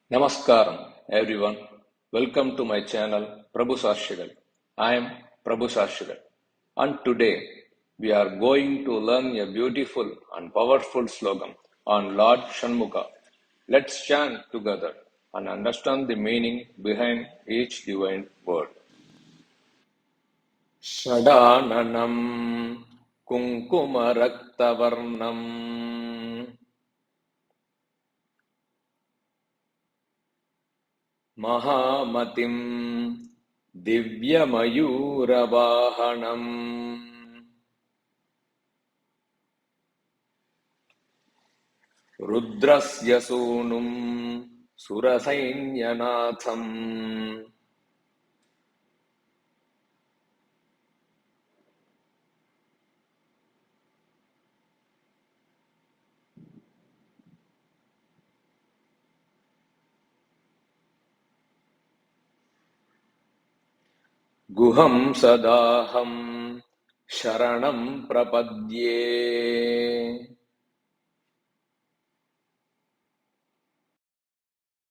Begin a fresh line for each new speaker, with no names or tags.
Namaskaram, everyone. Welcome to my channel, Prabhu Sashigal. I am Prabhu Sashigal. And today, we are going to learn a beautiful and powerful slogan on Lord Shanmukha. Let's chant together and understand the meaning behind each divine word. Shadananam Kunkumaraktavarnam Mahamatim Divyamyuravahanam Rudrasya Sunum Surasainyanatham Guham Sadaham Sharanam Prapadye